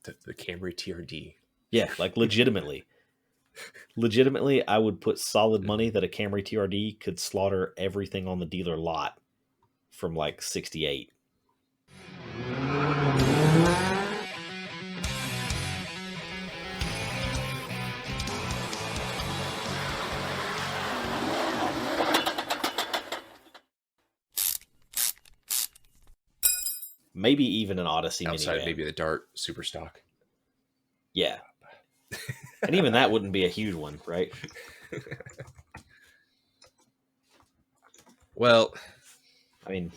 The Camry TRD. Yeah, like legitimately. Legitimately, I would put solid money that a Camry TRD could slaughter everything on the dealer lot from like 68. Maybe even an Odyssey Outside minivan. maybe the Dart super stock. Yeah. And even that wouldn't be a huge one, right? Well, I mean,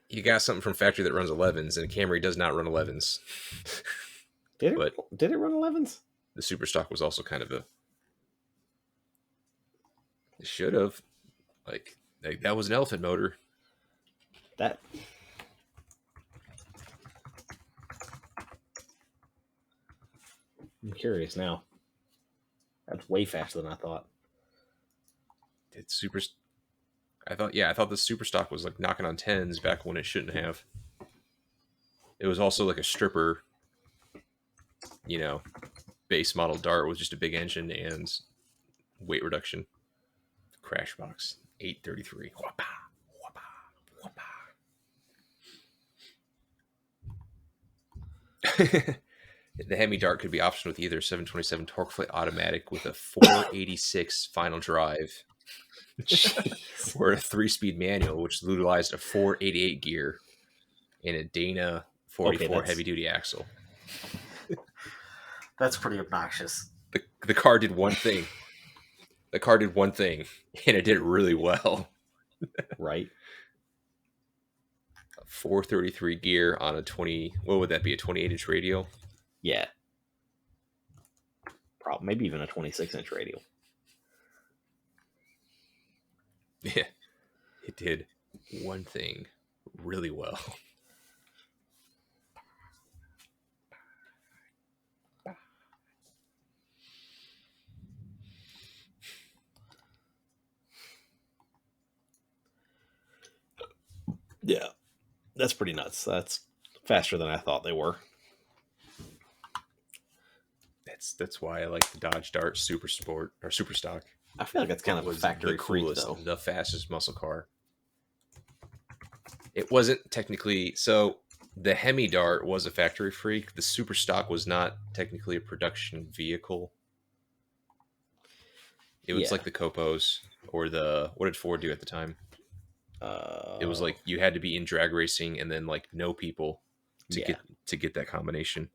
you got something from factory that runs 11s, and Camry does not run 11s. did But it run 11s? the super stock was also kind of it should have. Like that was an elephant motor. That I'm curious now. That's way faster than I thought. It's super. I thought the super stock was like knocking on 10s back when it shouldn't have. It was also like a stripper, base model Dart with just a big engine and weight reduction. Crash box 833. Whoppa, whoppa, whoppa. The Hemi Dart could be optioned with either 727 torque plate automatic with a 486 final drive or a 3-speed manual, which utilized a 488 gear and a Dana 44 heavy duty axle. That's pretty obnoxious. The car did one thing. And it did it really well. Right? A 433 gear on a 20. What would that be? A 28-inch radial? Yeah. Probably maybe even a 26-inch radial. Yeah, it did one thing really well. Yeah. That's pretty nuts. That's faster than I thought they were. That's why I like the Dodge Dart Super Sport or Super Stock. I feel like it's kind of a factory the coolest, freak, though. the fastest muscle car. It wasn't technically so. The Hemi Dart was a factory freak. The Super Stock was not technically a production vehicle. It was like the Copos or what did Ford do at the time? It was like you had to be in drag racing and then like know people to get that combination.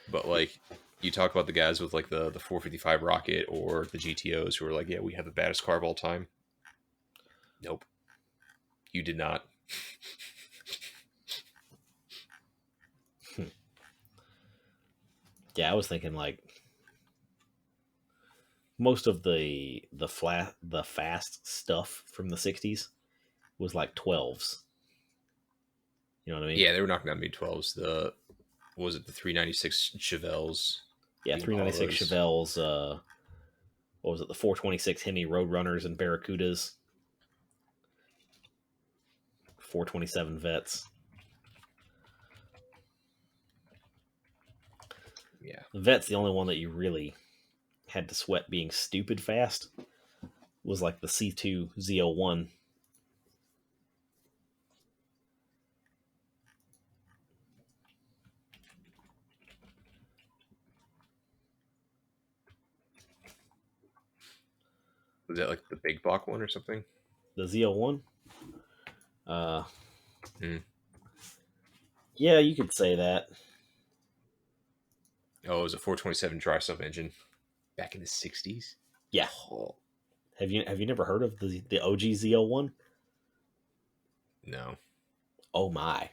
But like you talk about the guys with like the 455 Rocket or the GTOs who are like, yeah, we have the baddest car of all time. Nope, you did not. Yeah, I was thinking like most of the fast stuff from the 60s was like 12s. You know what I mean? Yeah, they were knocking down mid-12s. Was it the 396 Chevelles? Yeah, 396 Chevelles. What was it? The 426 Hemi Roadrunners and Barracudas. 427 Vets. Yeah. The Vet's the only one that you really had to sweat being stupid fast. Was like the C2 ZL1. Was that like the big block one or something? The ZL1? Yeah, you could say that. Oh, it was a 427 dry sump engine back in the 60s. Yeah. Oh. Have you never heard of the OG ZL1? No. Oh my.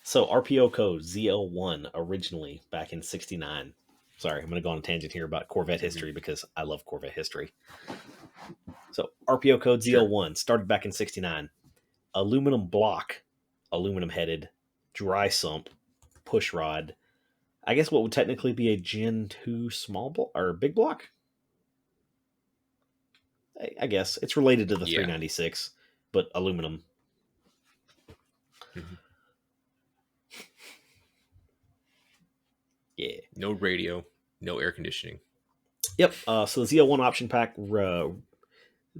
So RPO code ZL1 originally back in 69. Sorry, I'm going to go on a tangent here about Corvette history because I love Corvette history. So RPO code ZL1 started back in 69. Aluminum block, aluminum headed, dry sump, push rod. I guess what would technically be a Gen 2 small block or big block? I guess it's related to the 396, but aluminum. Mm-hmm. No radio, no air conditioning. Yep. So the ZL1 option pack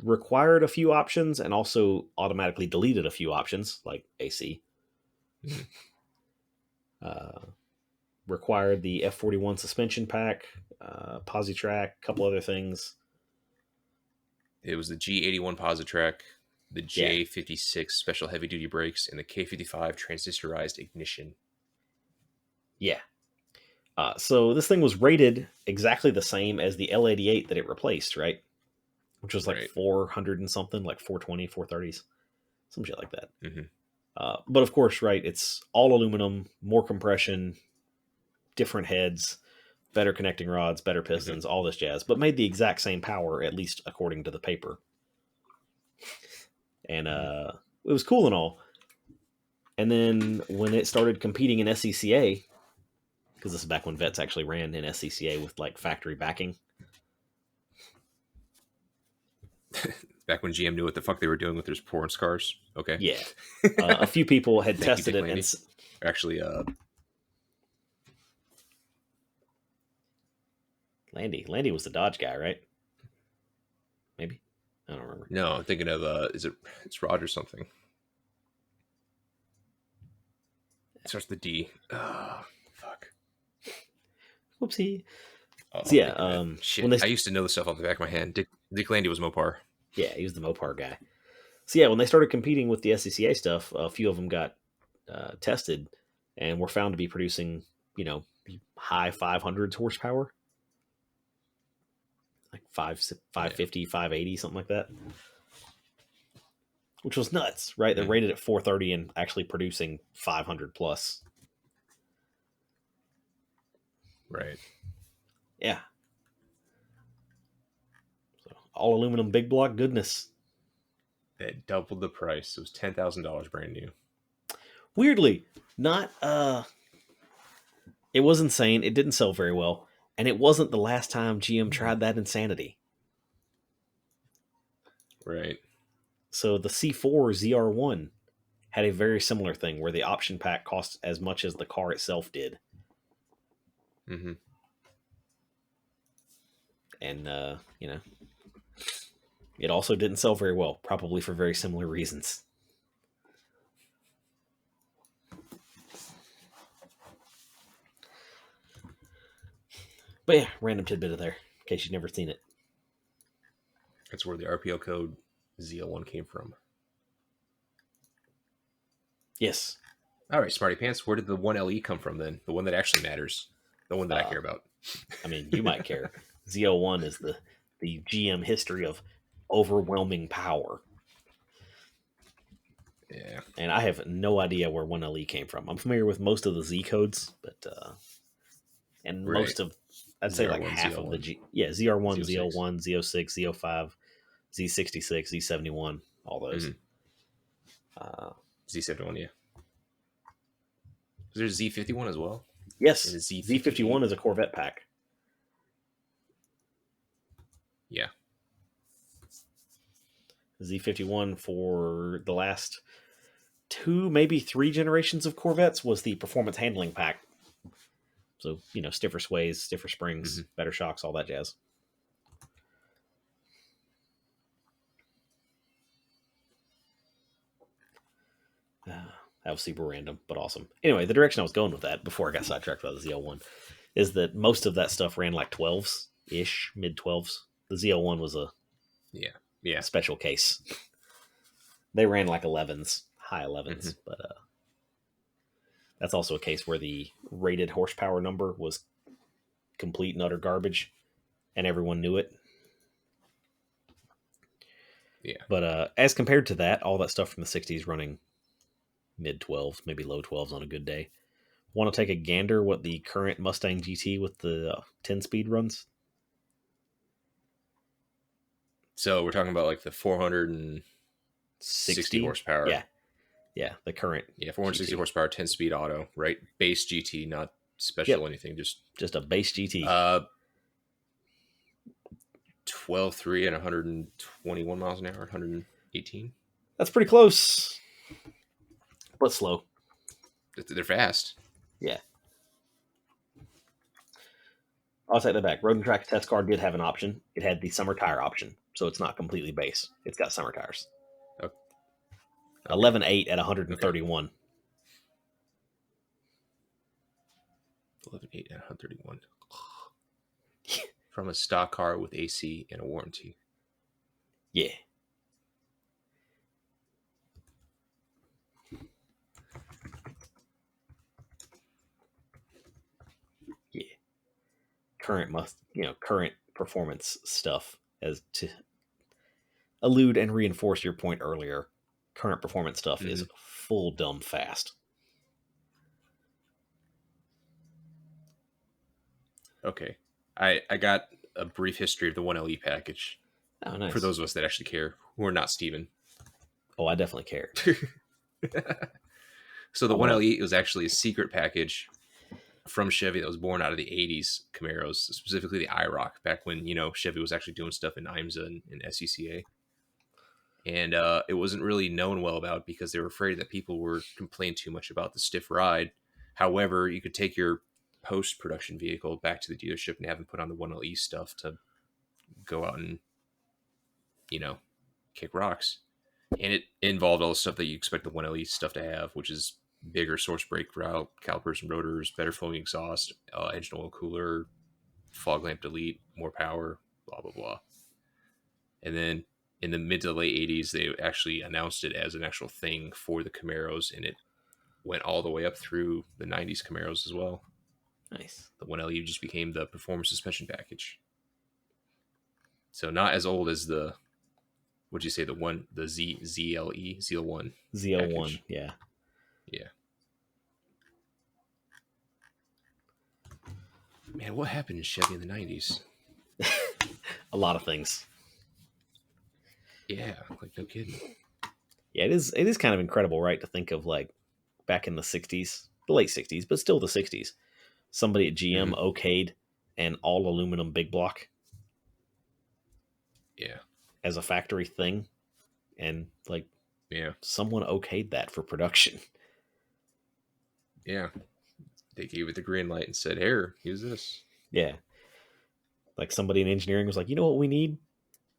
required a few options and also automatically deleted a few options like AC. Mhm. Required the F41 suspension pack, Positrack, a couple other things. It was the G81 Positrack, the Yeah. J56 special heavy duty brakes, and the K55 transistorized ignition. Yeah. So this thing was rated exactly the same as the L88 that it replaced, right? Which was like Right. 400 and something, like 420, 430s, some shit like that. Mm-hmm. But of course, right, it's all aluminum, more compression, different heads, better connecting rods, better pistons, all this jazz, but made the exact same power, at least according to the paper. And it was cool and all. And then when it started competing in SCCA, because this is back when vets actually ran in SCCA with like factory backing. Back when GM knew what the fuck they were doing with their porn scars. Okay. Yeah. A few people had Thank you, tested Dick it Landy. and Actually, Landy was the Dodge guy, right? Maybe. I don't remember. no, I'm thinking of it's Roger something. It starts with the D. Oh, fuck. Whoopsie. Oh, So yeah, shit. when they I used to know this stuff off the back of my hand. Dick Landy was Mopar. yeah, he was the Mopar guy. So yeah, when they started competing with the SCCA stuff, a few of them got tested and were found to be producing, high 500s horsepower, like 550, 580, something like that, which was nuts, right? They're rated at 430 and actually producing 500 plus. Right. Yeah. So all aluminum big block goodness. It doubled the price. It was $10,000 brand new. Weirdly, not it was insane. It didn't sell very well, and it wasn't the last time GM tried that insanity. Right. So the C4 ZR1 had a very similar thing where the option pack cost as much as the car itself did. Mm-hmm. And it also didn't sell very well, probably for very similar reasons. But yeah, random tidbit of there, in case you've never seen it. That's where the RPO code ZL1 came from. Yes. All right, Smarty Pants. Where did the 1LE come from then? The one that actually matters. The one that I care about. I mean, you might care. ZL1 is the GM history of overwhelming power. Yeah. And I have no idea where 1LE came from. I'm familiar with most of the Z codes, but and Right. most of, I'd say like ZR1, half ZL1. of the ZR1, Z06. ZL1, Z06, Z05, Z66, Z71, all those. Z71, yeah. Is there Z51 as well? Yes, And a Z51 is a Corvette pack. Yeah. Z51 for the last 2, maybe 3 generations of Corvettes was the performance handling pack. So, stiffer sways, stiffer springs, better shocks, all that jazz. That was super random, but awesome. Anyway, the direction I was going with that before I got sidetracked by the ZL1 is that most of that stuff ran like 12s-ish, mid-12s. The ZL1 was a special case. They ran like 11s, high 11s, but that's also a case where the rated horsepower number was complete and utter garbage, and everyone knew it. Yeah. But as compared to that, all that stuff from the 60s running mid 12s, maybe low 12s on a good day. Want to take a gander what the current Mustang GT with the 10-speed runs? So we're talking about like the 460 horsepower. Yeah, the current. Yeah, 460 GT. horsepower, 10-speed auto, right? Base GT, not special anything. Just a base GT. 12.3 and 121 miles an hour, 118. That's pretty close, but slow. They're fast. Yeah. I'll take that back. Road and Track test car did have an option. It had the summer tire option, so it's not completely base. It's got summer tires. Okay. 11.8 at 131. 11.8 at 131. From a stock car with AC and a warranty. Yeah. Yeah. Current performance stuff, as to allude and reinforce your point earlier. Current performance stuff is full dumb fast. Okay. I got a brief history of the 1LE package. Oh, nice. For those of us that actually care, who are not Steven. Oh, I definitely care. So the 1LE was actually a secret package from Chevy that was born out of the 80s Camaros, specifically the IROC, back when, Chevy was actually doing stuff in IMSA and SCCA. And it wasn't really known well about because they were afraid that people were complaining too much about the stiff ride. However, you could take your post-production vehicle back to the dealership and have them put on the 1LE stuff to go out and, kick rocks. And it involved all the stuff that you expect the 1LE stuff to have, which is bigger source brake route, calipers and rotors, better flowing exhaust, engine oil cooler, fog lamp delete, more power, blah, blah, blah. And then in the mid to late 80s, they actually announced it as an actual thing for the Camaros, and it went all the way up through the 90s Camaros as well. Nice. The 1LE just became the performance suspension package. So not as old as the, what'd you say, the ZL1? ZL1, package. Yeah. Yeah. Man, what happened in Chevy in the 90s? A lot of things. Yeah, like no kidding. Yeah, it is kind of incredible, right, to think of like back in the 60s, the late 60s, but still the 60s. Somebody at GM okayed an all aluminum big block. Yeah. As a factory thing. And someone okayed that for production. Yeah. They gave it the green light and said, here, use this. Yeah. Like somebody in engineering was like, you know what we need?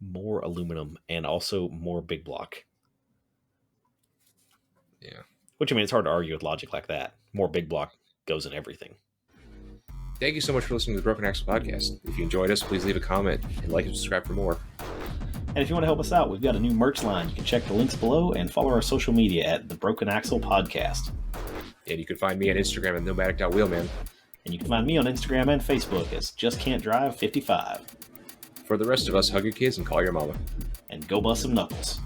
More aluminum and also more big block. Yeah. Which, it's hard to argue with logic like that. More big block goes in everything. Thank you so much for listening to the Broken Axle Podcast. If you enjoyed us, please leave a comment and like and subscribe for more. And if you want to help us out, we've got a new merch line. You can check the links below and follow our social media at the Broken Axle Podcast. And you can find me on Instagram at nomadic.wheelman. And you can find me on Instagram and Facebook as JustCan'tDrive55. For the rest of us, hug your kids and call your mama. And go bust some knuckles.